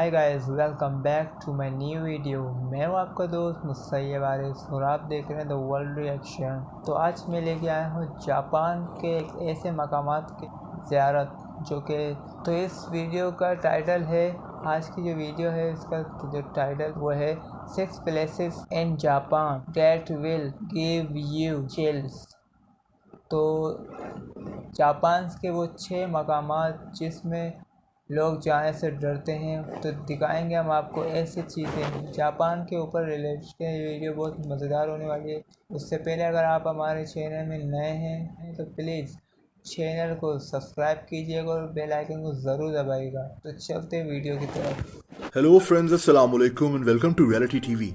Hi guys, welcome back to my new video. मैं हूं आपका दोस्त मुसैयब आरिस और आप देख रहे हैं द वर्ल्ड रिएक्शन। तो आज मैं लेके आया हूं जापान के एक ऐसे मकामात की ज़ियारत जो कि तो इस वीडियो का टाइटल है, आज की जो वीडियो है इसका जो टाइटल वो है 6 places in Japan that will give you chills. तो जापान के वो 6 मकामात जिसमें लोग जाने से डरते हैं, तो दिखाएंगे हम आपको ऐसी चीज़ें जापान के ऊपर रिलेटेड। ये वीडियो बहुत मज़ेदार होने वाली है। उससे पहले अगर आप हमारे चैनल में नए हैं तो प्लीज़ चैनल को सब्सक्राइब कीजिएगा और बेल आइकन को ज़रूर दबाइएगा। तो चलते हैं वीडियो की तरफ। हेलो फ्रेंड्स, अस्सलाम वालेकुम and welcome to reality TV.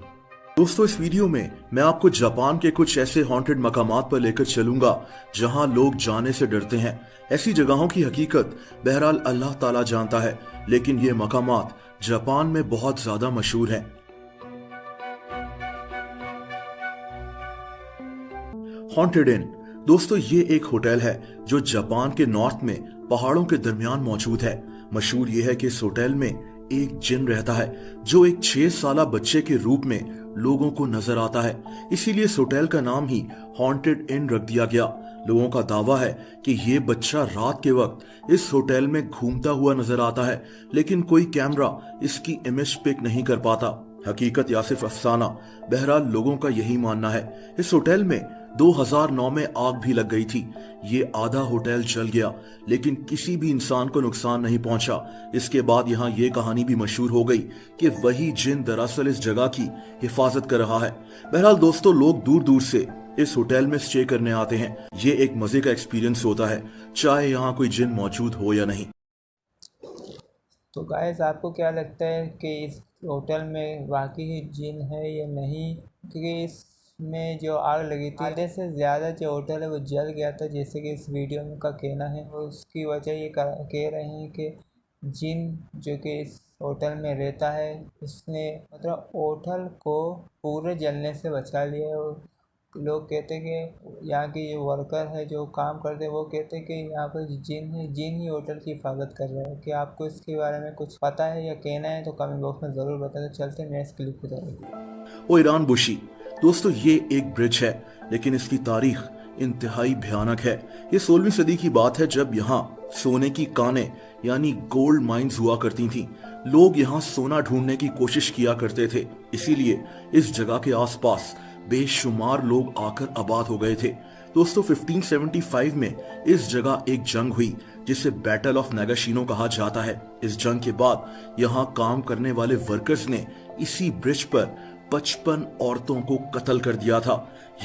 दोस्तों, इस वीडियो में मैं आपको जापान के कुछ ऐसे हॉन्टेड मकामात पर लेकर चलूंगा जहां लोग जाने से डरते हैं। ऐसी जगहों की हकीकत बहरहाल अल्लाह ताला जानता है, लेकिन ये मकामात जापान में बहुत ज्यादा मशहूर हैं। हॉन्टेड इन दोस्तों, ये एक होटल है जो जापान के नॉर्थ में पहाड़ों के दरमियान मौजूद है। मशहूर ये है कि इस होटल में एक जिन रहता है जो एक 6 साल बच्चे के रूप में लोगों को नजर आता है। इसीलिए इस होटल का नाम ही हॉन्टेड इन रख दिया गया। लोगों का दावा है कि ये बच्चा रात के वक्त इस होटल में घूमता हुआ नजर आता है, लेकिन कोई कैमरा इसकी इमेज पिक नहीं कर पाता। हकीकत या सिर्फ अफसाना, बहरहाल लोगों का यही मानना है। इस होटल में 2009 में आग भी लग गई थी। ये आधा होटल जल गया, लेकिन किसी भी इंसान को नुकसान नहीं पहुंचा। इसके बाद यहाँ ये कहानी भी मशहूर हो गई कि वही जिन दरअसल इस जगह की हिफाजत कर रहा है। बहरहाल दोस्तों, लोग दूर दूर से इस होटल में स्टे करने आते हैं। ये एक मजे का एक्सपीरियंस होता है, चाहे यहाँ कोई जिन मौजूद हो या नहीं। तो गाइस, आपको क्या लगता है कि इस होटल में वाकई ही जिन है या नहीं? क्योंकि इसमें जो आग लगी थी, आधे से ज़्यादा जो होटल है वो जल गया था, जैसे कि इस वीडियो में का कहना है। और उसकी वजह ये कह रहे हैं कि जिन जो कि इस होटल में रहता है उसने मतलब होटल को पूरे जलने से बचा लिया है। और लोग कहते हैं कि यहाँ की जो वर्कर है जो काम करते हैं वो कहते हैं कि यहाँ पर जिन है, जिन ही होटल की हिफाजत कर रहा है। कि आपको इसके बारे में कुछ पता है या कहना है तो कमेंट बॉक्स में ज़रूर बताएं। तो चलते हैं नेक्स्ट क्लिप की तरफ। ओ ईरान बुशी दोस्तों, ये एक ब्रिज है, लेकिन इसकी तारीख इंतहाई भयानक है। ये 16वीं सदी की बात है, जब यहाँ सोने की कानें यानी गोल्ड माइंस हुआ करती थीं। लोग यहाँ सोना ढूंढने की कोशिश किया करते थे, इसीलिए इस जगह के आसपास बेशुमार लोग आकर आबाद हो गए थे। दोस्तों, 1575 में इस जगह एक जंग हुई जिसे बैटल ऑफ नागाशिनो कहा जाता है। इस जंग के बाद यहाँ काम करने वाले वर्कर्स ने इसी ब्रिज पर 55 औरतों को कत्ल कर दिया था।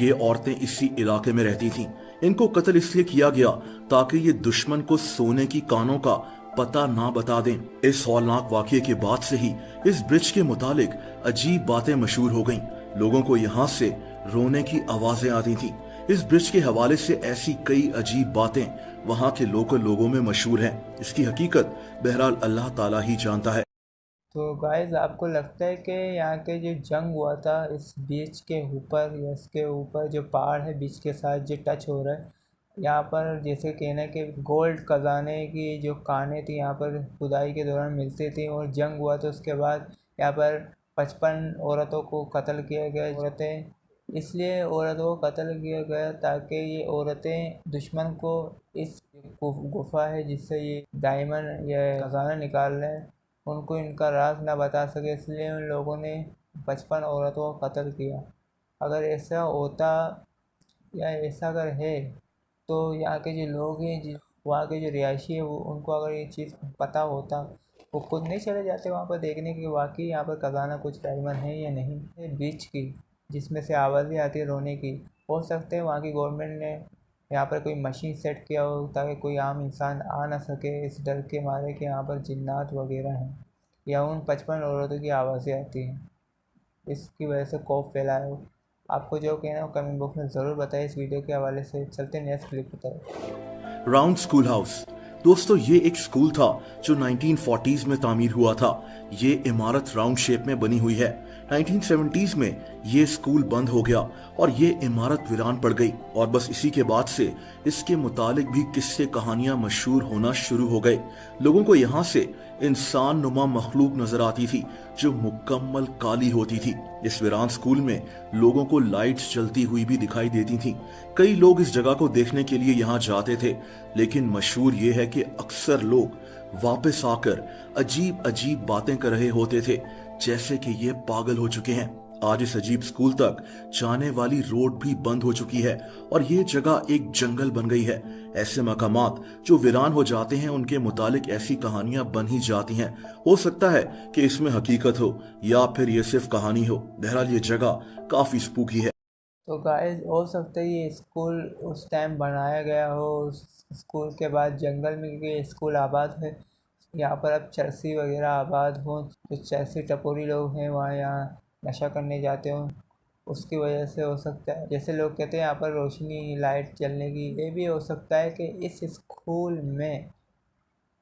ये औरतें इसी इलाके में रहती थीं। इनको कत्ल इसलिए किया गया ताकि ये दुश्मन को सोने की कानों का पता ना बता दें। इस हौलनाक वाकये के बाद से ही इस ब्रिज के मुतालिक अजीब बातें मशहूर हो गईं। लोगों को यहाँ से रोने की आवाजें आती थीं। इस ब्रिज के हवाले से ऐसी कई अजीब बातें वहाँ के लोकल लोगों में मशहूर हैं। इसकी हकीकत बहरहाल अल्लाह ताला ही जानता है। तो गाइस, आपको लगता है कि यहाँ के जो जंग हुआ था इस बीच के ऊपर या इसके ऊपर जो पहाड़ है बीच के साथ जो टच हो रहा है, यहाँ पर जैसे कहना है कि गोल्ड खजाने की जो कानें थी यहाँ पर खुदाई के दौरान मिलती थी। और जंग हुआ तो उसके बाद यहाँ पर 55 औरतों को कत्ल किया गया। औरतें इसलिए औरतों को कत्ल किया गया ताकि ये औरतें दुश्मन को इस गुफा है जिससे ये डायमंड या खजाना निकाल रहे हैं उनको इनका राज ना बता सके, इसलिए उन लोगों ने 55 औरतों को कत्ल किया। अगर ऐसा होता या ऐसा अगर है तो यहाँ के जो लोग हैं, वहाँ के जो रिहायशी है, वो उनको अगर ये चीज़ पता होता वो खुद नहीं चले जाते वहाँ पर देखने की वाकई यहाँ पर खजाना कुछ डायमंड है या नहीं। बीच की जिसमें से आवाज़ें आती है रोने की, हो सकते हैं वहाँ की गवर्नमेंट ने यहाँ पर कोई मशीन सेट किया हो ताकि कोई आम इंसान आ ना सके इस डर के मारे कि यहाँ पर जिन्नात वगैरह हैं या उन 55 औरतों की आवाज़ें आती हैं, इसकी वजह से खौफ फैलाया हो। आपको जो कहना है वो कमेंट बॉक्स में ज़रूर बताएं इस वीडियो के हवाले से। चलते हैं नेक्स्ट क्लिप की तरफ। राउंड स्कूल हाउस दोस्तों, ये एक स्कूल था जो 1940s में तामीर हुआ था। ये इमारत राउंड शेप में बनी हुई है। 1970s में ये स्कूल बंद हो गया और ये इमारत वीरान पड़ गई और बस इसी के बाद से इसके मुतालिक भी किस्से कहानियां मशहूर होना शुरू हो गए। लोगों को यहाँ से इंसान नुमा मखलूक नजर आती थी जो मुकम्मल काली होती थी। इस वीरान स्कूल में लोगों को लाइट्स जलती हुई भी दिखाई देती थी। कई लोग इस जगह को देखने के लिए यहाँ जाते थे, लेकिन मशहूर ये है कि अक्सर लोग वापस आकर अजीब अजीब बातें कर रहे होते थे, जैसे कि ये पागल हो चुके हैं। आज इस अजीब स्कूल तक जाने वाली रोड भी बंद हो चुकी है और ये जगह एक जंगल बन गई है। ऐसे मकामात जो वीरान हो जाते हैं उनके मुतालिक ऐसी कहानियां बन ही जाती हैं। हो सकता है कि इसमें हकीकत हो या फिर ये सिर्फ कहानी हो। बहरहाल ये जगह काफी स्पूकी है। तो गाइस हो सकता है ये स्कूल उस टाइम बनाया गया हो, उस स्कूल के बाद जंगल में, क्योंकि ये स्कूल आबाद है यहाँ पर अब चरसी वगैरह आबाद हो, जो चरसी टपोरी लोग हैं वहाँ यहाँ नशा करने जाते हो, उसकी वजह से हो सकता है। जैसे लोग कहते हैं यहाँ पर रोशनी लाइट जलने की, ये भी हो सकता है कि इस स्कूल में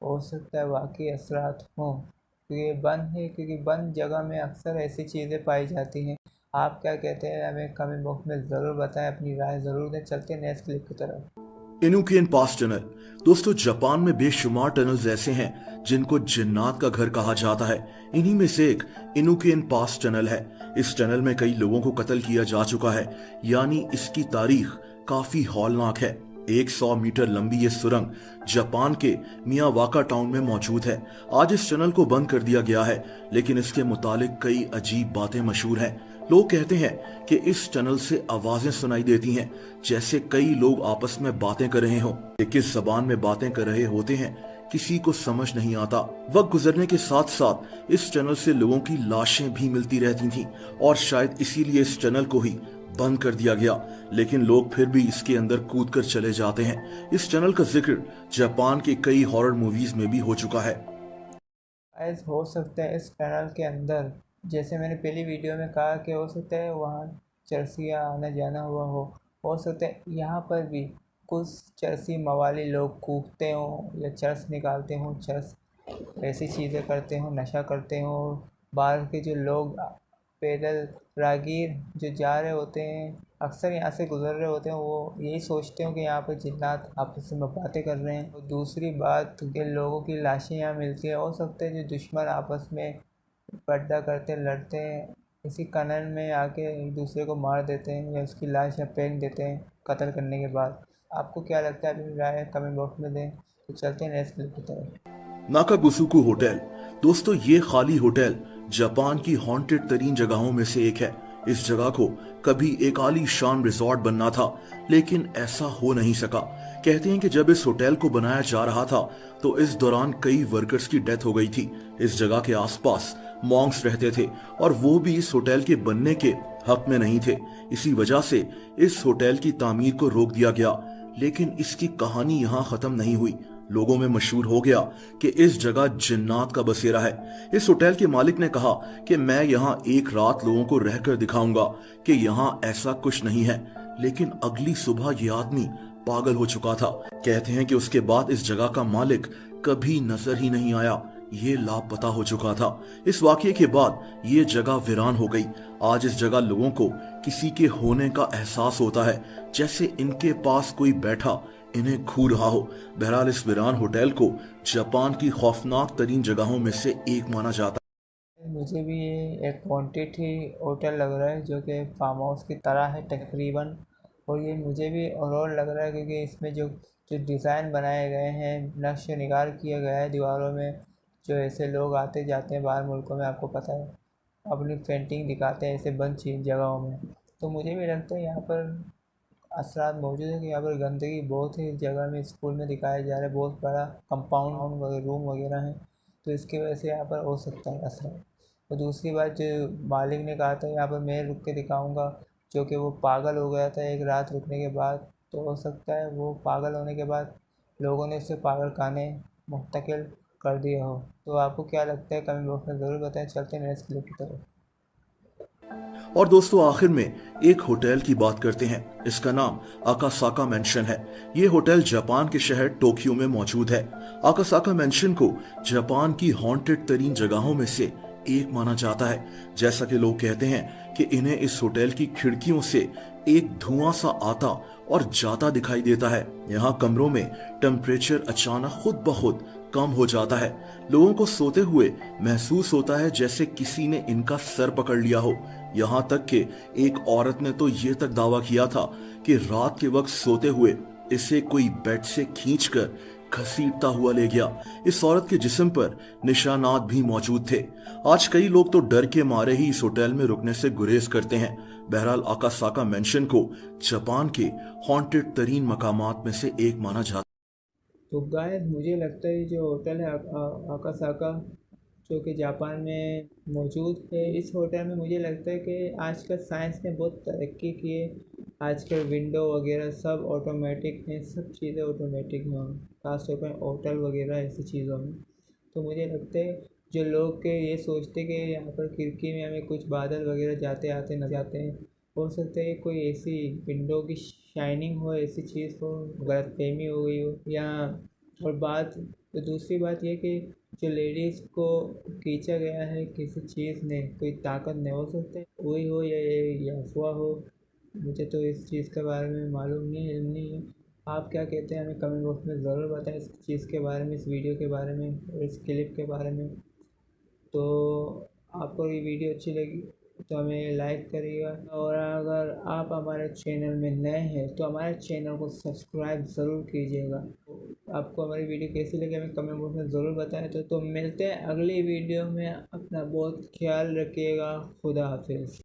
हो सकता है वाकई असरात हों, क्योंकि ये बंद है, क्योंकि बंद जगह में अक्सर ऐसी चीज़ें पाई जाती हैं। आप क्या कहते हैं हमें कमेंट बॉक्स में ज़रूर बताएं, अपनी राय ज़रूर दें। चलते हैं नेक्स्ट क्लिप की तरफ। इनुकियन पास टनल। दोस्तों, जापान में बेशुमार टनल्स ऐसे हैं जिनको जिन्नात का घर कहा जाता है। इन्हीं में से एक इनुकियन पास टनल है। इस टनल में कई लोगों को कत्ल किया जा चुका है, यानी इसकी तारीख काफी हौलनाक है। 100 मीटर लंबी ये सुरंग जापान के मियावाका टाउन में मौजूद है। आज इस टनल को बंद कर दिया गया है, लेकिन इसके मुतालिक कई अजीब बातें मशहूर हैं। लोग कहते हैं कि इस टनल से आवाजें सुनाई देती हैं, जैसे कई लोग आपस में बातें कर रहे हों। किस जबान में बातें कर रहे होते हैं किसी को समझ नहीं आता। वक्त गुजरने के साथ साथ इस टनल से लोगों की लाशें भी मिलती रहती थीं और शायद इसीलिए इस टनल को ही बंद कर दिया गया, लेकिन लोग फिर भी इसके अंदर कूद कर चले जाते हैं। इस टनल का जिक्र जापान के कई हॉरर मूवीज में भी हो चुका है। ऐसा हो सकता है इस टनल के अंदर, जैसे मैंने पहली वीडियो में कहा कि हो सकता है वहाँ चरसिया आना जाना हुआ हो सकता है यहाँ पर भी कुछ चरसी मवाली लोग कूदते हों या चरस निकालते हों, चरस ऐसी चीज़ें करते हों, नशा करते हों। बाहर के जो लोग पैदल राहगीर जो जा रहे होते हैं, अक्सर यहाँ से गुजर रहे होते हैं, वो यही सोचते हो कि यहाँ पर जिन्नात आपस में बातें कर रहे हैं। और दूसरी बात कि लोगों की लाशें यहाँ मिलती हैं। हो सकता है जो दुश्मन आपस में पर्दा करते लड़ते हैं, इसी कनन में आके एक दूसरे को मार देते हैं या उसकी लाश या फेंक देते हैं कत्ल करने के बाद। आपको क्या लगता है, अपनी राय कमेंट बॉक्स में दें। तो चलते हैं नेक्स्ट क्लिप की तरफ। नाकागुसुकु होटल। दोस्तों, ये खाली होटल जापान की हॉन्टेड तरीन जगहों में से एक है। इस जगह को कभी एक आलीशान रिजॉर्ट बनना था, लेकिन ऐसा हो नहीं सका। कहते हैं कि जब इस होटल को बनाया जा रहा था तो इस दौरान कई वर्कर्स की डेथ हो गई थी। इस जगह के आसपास मॉन्क्स रहते थे और वो भी इस होटल के बनने के हक में नहीं थे। इसी वजह से इस होटल की तामीर को रोक दिया गया, लेकिन इसकी कहानी यहाँ खत्म नहीं हुई। लोगों में मशहूर हो गया कि इस जगह जिन्नात का बसेरा है। इस होटल के मालिक ने कहा कि मैं यहाँ एक रात लोगों को रहकर दिखाऊंगा कि यहाँ ऐसा कुछ नहीं है, लेकिन अगली सुबह ये आदमी पागल हो चुका था। कहते हैं कि उसके बाद इस जगह का मालिक कभी नजर ही नहीं आया, ये लापता हो चुका था। इस वाकये के बाद ये जगह वीरान हो गई। आज इस जगह लोगों को किसी के होने का एहसास होता है, जैसे इनके पास कोई बैठा इन्हें घू रहा हो। बहरहाल इस वीरान होटल को जापान की खौफनाक तरीन जगहों में से एक माना जाता है। मुझे भी ये एक वॉन्टेड ही होटल लग रहा है, जो कि फार्म हाउस की तरह है तकरीबन। और ये मुझे भी और लग रहा है क्योंकि इसमें जो डिज़ाइन बनाए गए हैं, नक्श निगार किया गया है दीवारों में, जो ऐसे लोग आते जाते हैं बाहर मुल्कों में, आपको पता है, अपनी पेंटिंग दिखाते हैं ऐसे बंद चीज जगहों में। तो मुझे भी लगता है यहाँ पर असरात मौजूद है कि यहाँ पर गंदगी बहुत ही जगह में स्कूल में दिखाया जा रहा है। बहुत बड़ा कंपाउंड वगैरह रूम वगैरह है, तो इसकी वजह से यहाँ पर हो सकता है असर। और दूसरी बात जो मालिक ने कहा था यहाँ पर मैं रुक के दिखाऊंगा, जो कि वो पागल हो गया था एक रात रुकने के बाद। तो हो सकता है वो पागल होने के बाद लोगों ने उससे पागल खाने मुंतकिल कर दिया हो। तो आपको क्या लगता है कमेंट बॉक्स में ज़रूर बताएं। चलते हैं नेक्स्ट क्लिप की तरफ। और दोस्तों, आखिर में एक होटल की बात करते हैं। इसका नाम आकासाका मेंशन है। ये होटल जापान के शहर टोक्यो में मौजूद है। आकासाका मेंशन को जापान की हॉन्टेड तरीन जगहों में से एक माना जाता है। जैसा कि लोग कहते हैं कि इन्हें इस होटल की खिड़कियों से एक धुआं सा आता और जाता दिखाई देता है। यहाँ कमरों में टेम्परेचर अचानक खुद ब खुद कम हो जाता है। लोगों को सोते हुए महसूस होता है जैसे किसी ने इनका सर पकड़ लिया हो। यहाँ तक कि एक औरत ने तो ये तक दावा किया था कि रात के वक्त सोते हुए इसे कोई बेड से खींचकर घसीटता हुआ ले गया। इस औरत के जिस्म पर निशानात भी मौजूद थे। आज कई लोग तो डर के मारे ही इस होटल में रुकने से गुरेज करते हैं। बहरहाल आकासाका मेंशन को जापान के हॉन्टेड तरीन मकामात में से एक माना जाता है। तो गाइस मुझे लगता है जो होटल है आकासाका, जो कि जापान में मौजूद है, इस होटल में मुझे लगता है कि आजकल साइंस ने बहुत तरक्की की है। आजकल विंडो वगैरह सब ऑटोमेटिक हैं, सब चीज़ें ऑटोमेटिक हैं, खासतौर पर होटल वगैरह ऐसी चीज़ों में। तो मुझे लगता है जो लोग के ये सोचते कि यहाँ पर खिड़की में हमें कुछ बादल वगैरह जाते आते नजर आते हैं, हो सकता है कोई ऐसी विंडो की शाइनिंग हो, ऐसी चीज़ हो, गलतफहमी हो गई हो। या और बात तो दूसरी बात ये कि जो लेडीज़ को खींचा गया है किसी चीज़ ने, कोई ताकत नहीं, हो सकता है वही हो या ये अफवाह हो। मुझे तो इस चीज़ के बारे में मालूम नहीं है, इल्म नहीं है। आप क्या कहते हैं हमें कमेंट बॉक्स में ज़रूर बताएं इस चीज़ के बारे में, इस वीडियो के बारे में और इस क्लिप के बारे में। तो आपको ये वीडियो अच्छी लगी तो हमें लाइक करिएगा, और अगर आप हमारे चैनल में नए हैं तो हमारे चैनल को सब्सक्राइब ज़रूर कीजिएगा। आपको हमारी वीडियो कैसी लगी हमें कमेंट बॉक्स में ज़रूर बताएं। तो मिलते हैं अगली वीडियो में। अपना बहुत ख्याल रखिएगा। खुदा हाफिज़।